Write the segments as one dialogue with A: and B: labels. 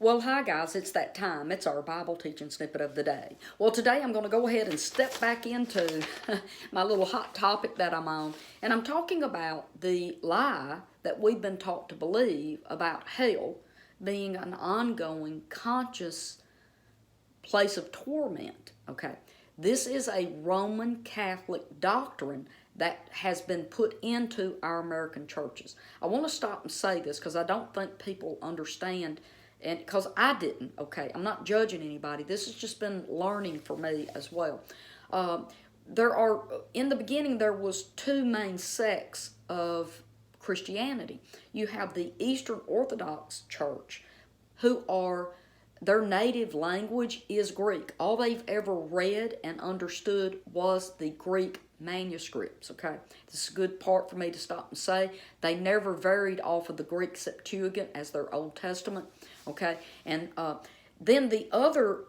A: Well, hi guys, it's that time. It's our Bible teaching snippet of the day. Well, today I'm going to go ahead and step back into my little hot topic that I'm on, and I'm talking about the lie that we've been taught to believe about hell being an ongoing, conscious place of torment. Okay, this is a Roman Catholic doctrine that has been put into our American churches. I want to stop and say this because I don't think people understand, and because I didn't. Okay, I'm not judging anybody. This has just been learning for me as well. There are, in the beginning, there was two main sects of Christianity. You have the Eastern Orthodox Church, who are, their native language is Greek. All they've ever read and understood was the Greek manuscripts. Okay, this is a good part for me to stop and say they never varied off of the Greek Septuagint as their Old Testament. Okay, and then the other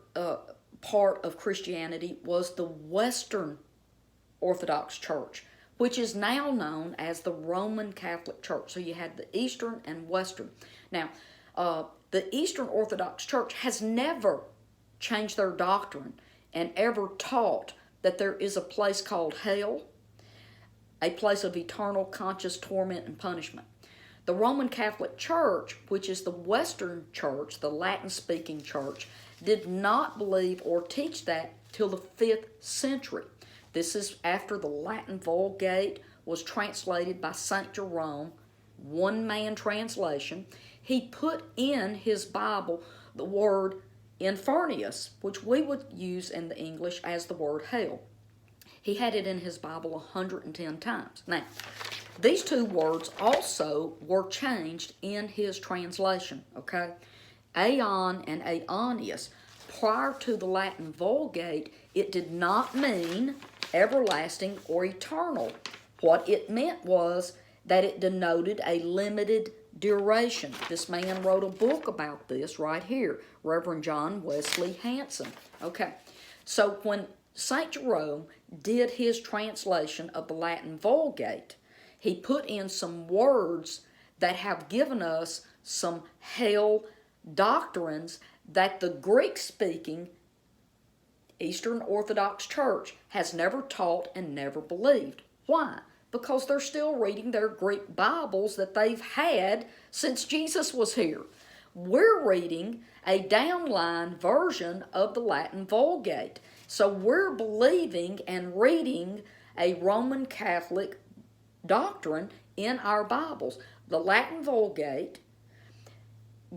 A: part of Christianity was the Western Orthodox Church, which is now known as the Roman Catholic Church. So you had the Eastern and Western. Now, the Eastern Orthodox Church has never changed their doctrine and ever taught that there is a place called hell, a place of eternal conscious torment and punishment. The Roman Catholic Church, which is the Western Church, the Latin-speaking church, did not believe or teach that till the 5th century. This is after the Latin Vulgate was translated by St. Jerome, one-man translation. He put in his Bible the word infernius, which we would use in the English as the word hell. He had it in his Bible 110 times. Now, these two words also were changed in his translation, okay? Aion and aionios. Prior to the Latin Vulgate, it did not mean everlasting or eternal. What it meant was that it denoted a limited duration. This man wrote a book about this right here, Reverend John Wesley Hanson. Okay, so when St. Jerome did his translation of the Latin Vulgate, he put in some words that have given us some hell doctrines that the Greek-speaking Eastern Orthodox Church has never taught and never believed. Why? Because they're still reading their Greek Bibles that they've had since Jesus was here. We're reading a downline version of the Latin Vulgate. So we're believing and reading a Roman Catholic doctrine in our Bibles. The Latin Vulgate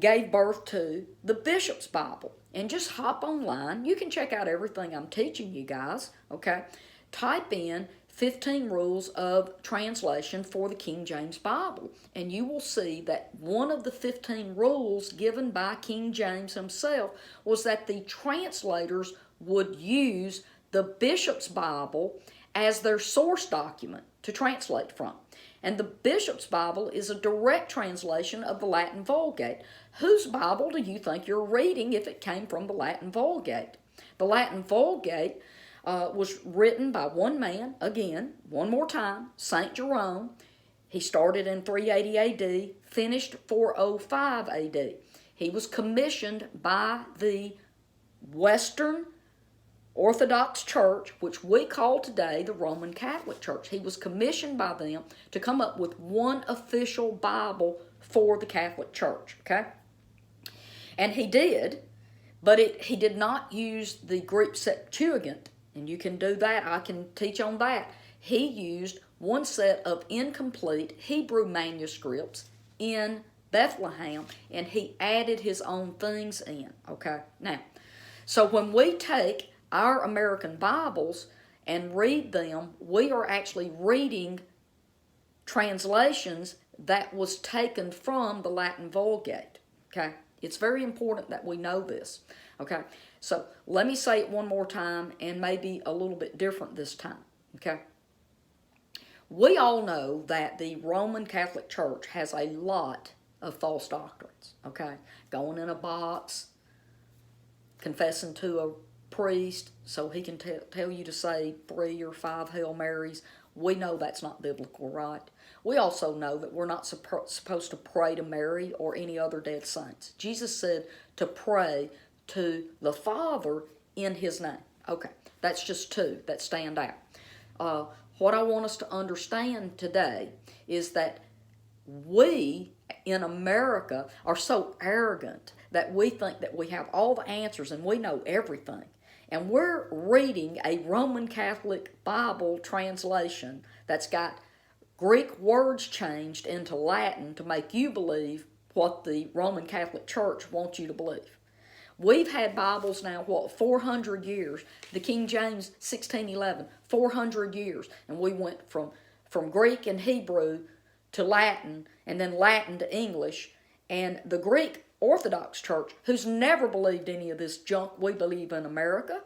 A: gave birth to the Bishop's Bible. And just hop online. You can check out everything I'm teaching you guys, okay? Type in 15 rules of translation for the King James Bible, and you will see that one of the 15 rules given by King James himself was that the translators would use the Bishop's Bible as their source document to translate from. And the Bishop's Bible is a direct translation of the Latin Vulgate. Whose Bible do you think you're reading if it came from the Latin Vulgate? The Latin Vulgate was written by one man, again, one more time, St. Jerome. He started in 380 AD, finished 405 AD. He was commissioned by the Western Orthodox Church, which we call today the Roman Catholic Church. He was commissioned by them to come up with one official Bible for the Catholic Church, okay? And he did, but he did not use the Greek Septuagint, and you can do that. I can teach on that. He used one set of incomplete Hebrew manuscripts in Bethlehem, and he added his own things in, okay? Now, so when we take our American Bibles and read them, we are actually reading translations that was taken from the Latin Vulgate, okay? It's very important that we know this, okay? So let me say it one more time and maybe a little bit different this time, okay? We all know that the Roman Catholic Church has a lot of false doctrines, okay? Going in a box, confessing to a priest so he can tell you to say 3 or 5 Hail Marys, We know that's not biblical, right? We also know that we're not supposed to pray to Mary or any other dead saints. Jesus said to pray to the Father in his name. Okay, that's just two that stand out. What I want us to understand today is that we in America are so arrogant that we think that we have all the answers and we know everything. And we're reading a Roman Catholic Bible translation that's got Greek words changed into Latin to make you believe what the Roman Catholic Church wants you to believe. We've had Bibles now, 400 years. The King James 1611, 400 years. And we went from Greek and Hebrew to Latin, and then Latin to English. And the Greek Orthodox Church, who's never believed any of this junk we believe in America,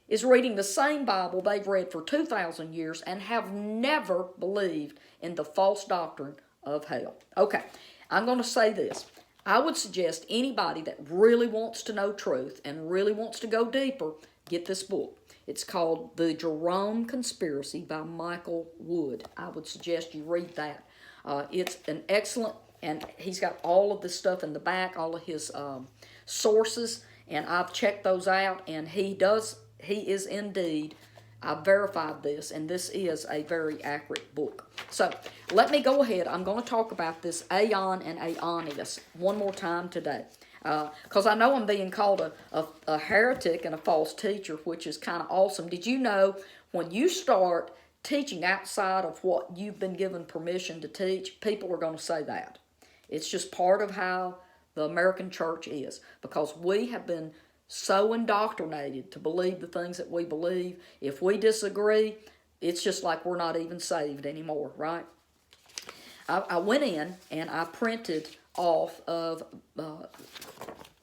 A: is reading the same Bible they've read for 2,000 years and have never believed in the false doctrine of hell. Okay, I'm going to say this. I would suggest anybody that really wants to know truth and really wants to go deeper, get this book. It's called The Jerome Conspiracy by Michael Wood. I would suggest you read that. It's an excellent, and he's got all of this stuff in the back, all of his sources, and I've checked those out, and he is indeed, I've verified this, and this is a very accurate book. So, let me go ahead. I'm going to talk about this aion and aionios one more time today. Because I know I'm being called a heretic and a false teacher, which is kind of awesome. Did you know when you start teaching outside of what you've been given permission to teach, people are going to say that. It's just part of how the American church is, because we have been so indoctrinated to believe the things that we believe. If we disagree, it's just like we're not even saved anymore, right? I went in and I printed off of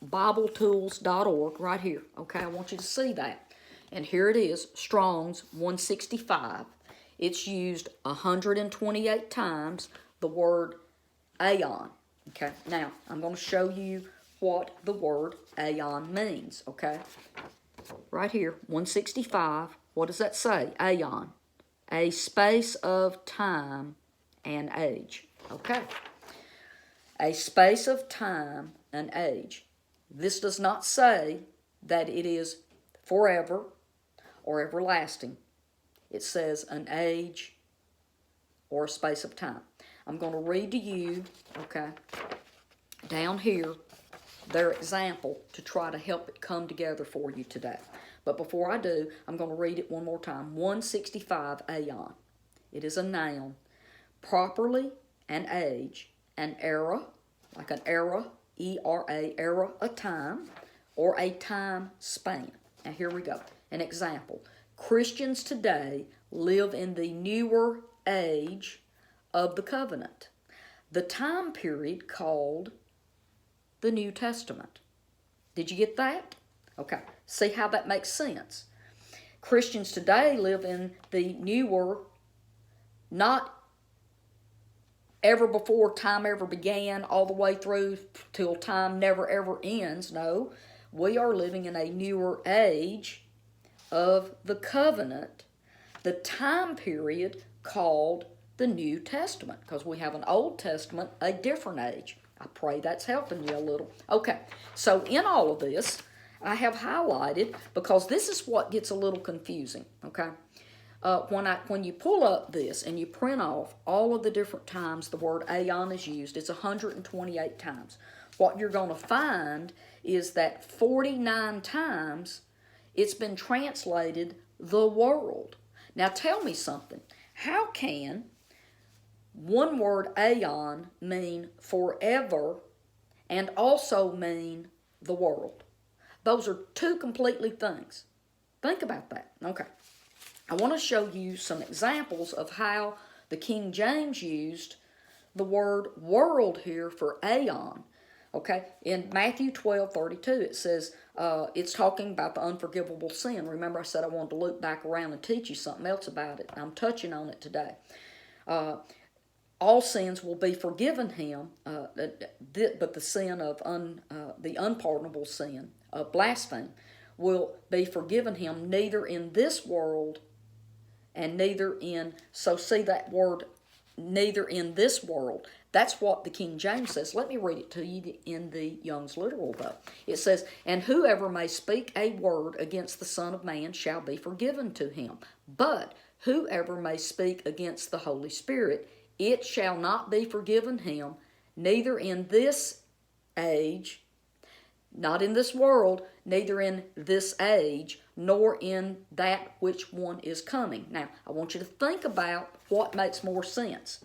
A: BibleTools.org right here. Okay, I want you to see that. And here it is, Strong's 165. It's used 128 times, the word aion. Okay, now I'm going to show you what the word aion means, okay? Right here, 165, what does that say? Aion, a space of time and age, okay? A space of time and age. This does not say that it is forever or everlasting. It says an age or a space of time. I'm going to read to you, okay, down here, their example to try to help it come together for you today. But before I do, I'm going to read it one more time. 165 aion. It is a noun. Properly an age, an era, like an era, E-R-A, era, a time, or a time span. Now here we go. An example. Christians today live in the newer age of the covenant. The time period called the New Testament. Did you get that? Okay. See how that makes sense. Christians today live in the newer, not ever before time ever began, all the way through till time never ever ends. No, we are living in a newer age of the covenant, the time period called the New Testament, because we have an Old Testament, a different age. I pray that's helping you a little. Okay, so in all of this, I have highlighted, because this is what gets a little confusing, okay? When you pull up this and you print off all of the different times the word aion is used, it's 128 times. What you're going to find is that 49 times it's been translated the world. Now tell me something. How can one word aion mean forever and also mean the world? Those are two completely things. Think about that. Okay. I want to show you some examples of how the King James used the word world here for aion. Okay, in Matthew 12:32, it says, it's talking about the unforgivable sin. Remember I said I wanted to loop back around and teach you something else about it. I'm touching on it today. All sins will be forgiven him, but the sin of the unpardonable sin of blasphemy will be forgiven him neither in this world and neither in, so see that word, neither in this world. That's what the King James says. Let me read it to you in the Young's Literal, though. It says, and whoever may speak a word against the Son of Man shall be forgiven to him. But whoever may speak against the Holy Spirit, it shall not be forgiven him, neither in this age, not in this world, neither in this age, nor in that which one is coming. Now, I want you to think about what makes more sense.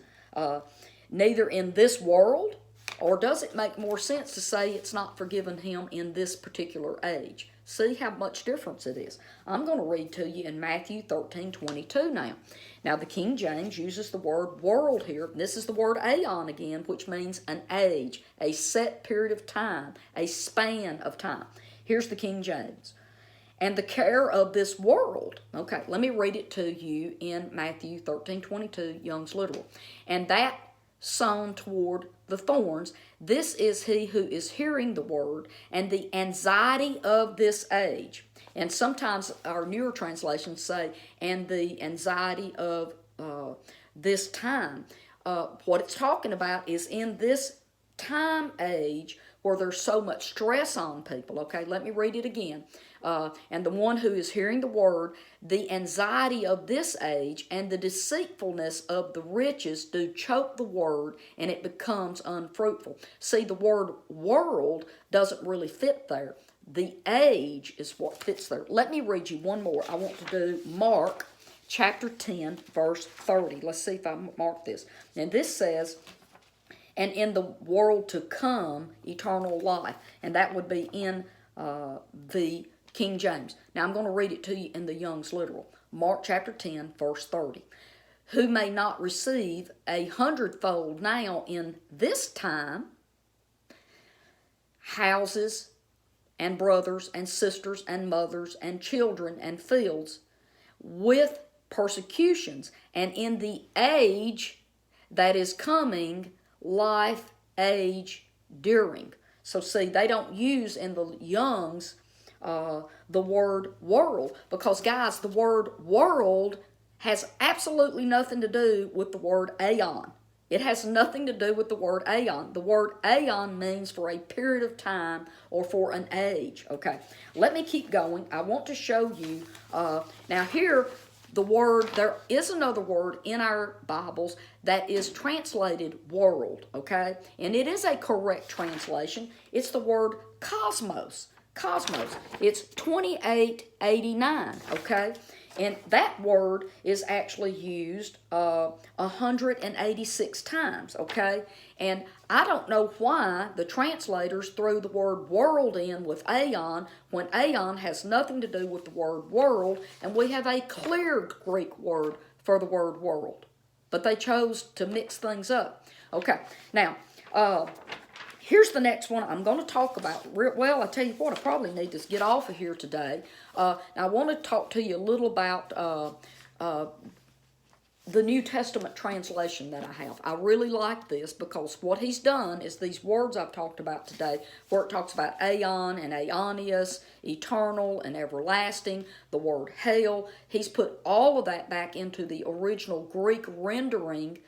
A: Neither in this world, or does it make more sense to say it's not forgiven him in this particular age? See how much difference it is. I'm going to read to you in Matthew 13:22 now. Now, the King James uses the word world here. This is the word aion again, which means an age, a set period of time, a span of time. Here's the King James. And the care of this world. Okay, let me read it to you in Matthew 13:22, Young's Literal. And that sown toward the thorns, this is he who is hearing the word, and the anxiety of this age. And sometimes our newer translations say, and the anxiety of this time. What it's talking about is in this time age where there's so much stress on people. Okay, let me read it again. And the one who is hearing the word, the anxiety of this age and the deceitfulness of the riches do choke the word, and it becomes unfruitful. See, the word world doesn't really fit there. The age is what fits there. Let me read you one more. I want to do Mark chapter 10, verse 30. Let's see if I mark this. And this says, and in the world to come, eternal life. And that would be in the King James. Now I'm going to read it to you in the Young's Literal. Mark chapter 10, verse 30. Who may not receive 100-fold now in this time, houses and brothers and sisters and mothers and children and fields, with persecutions, and in the age that is coming, life, age, during. So see, they don't use in the Young's the word world, because guys, the word world has absolutely nothing to do with the word aion. It has nothing to do with the word aion. The word aion means for a period of time or for an age. Okay, let me keep going. I want to show you, now here, the word, there is another word in our Bibles that is translated world, okay? And it is a correct translation. It's the word cosmos. Cosmos. It's 2889, okay? And that word is actually used 186 times, okay? And I don't know why the translators threw the word world in with aion when aion has nothing to do with the word world, and we have a clear Greek word for the word world. But they chose to mix things up. Okay, now, here's the next one I'm going to talk about. Well, I tell you what, I probably need to get off of here today. Now I want to talk to you a little about the New Testament translation that I have. I really like this because what he's done is these words I've talked about today, where it talks about aion and aionios, eternal and everlasting, the word hell. He's put all of that back into the original Greek rendering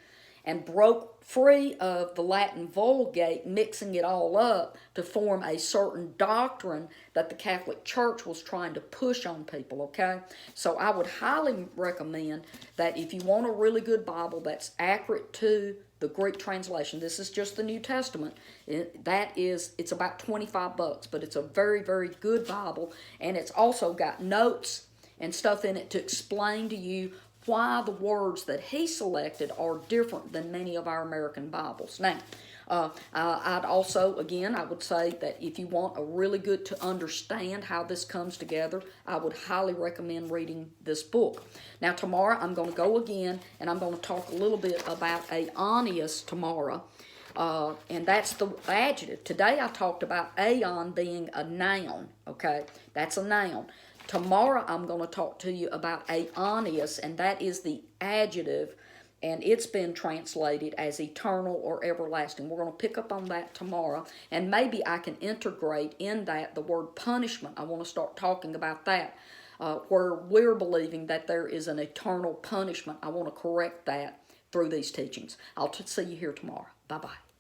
A: and broke free of the Latin Vulgate, mixing it all up to form a certain doctrine that the Catholic Church was trying to push on people, okay? So I would highly recommend that if you want a really good Bible that's accurate to the Greek translation, this is just the New Testament, it's about $25, but it's a very, very good Bible, and it's also got notes and stuff in it to explain to you why the words that he selected are different than many of our American Bibles. Now, I'd also, again, I would say that if you want a really good to understand how this comes together, I would highly recommend reading this book. Now, tomorrow I'm going to go again, and I'm going to talk a little bit about aionios tomorrow, and that's the adjective. Today I talked about aion being a noun, okay? That's a noun. Tomorrow I'm going to talk to you about aionios, and that is the adjective, and it's been translated as eternal or everlasting. We're going to pick up on that tomorrow, and maybe I can integrate in that the word punishment. I want to start talking about that. where we're believing that there is an eternal punishment. I want to correct that through these teachings. I'll see you here tomorrow. Bye-bye.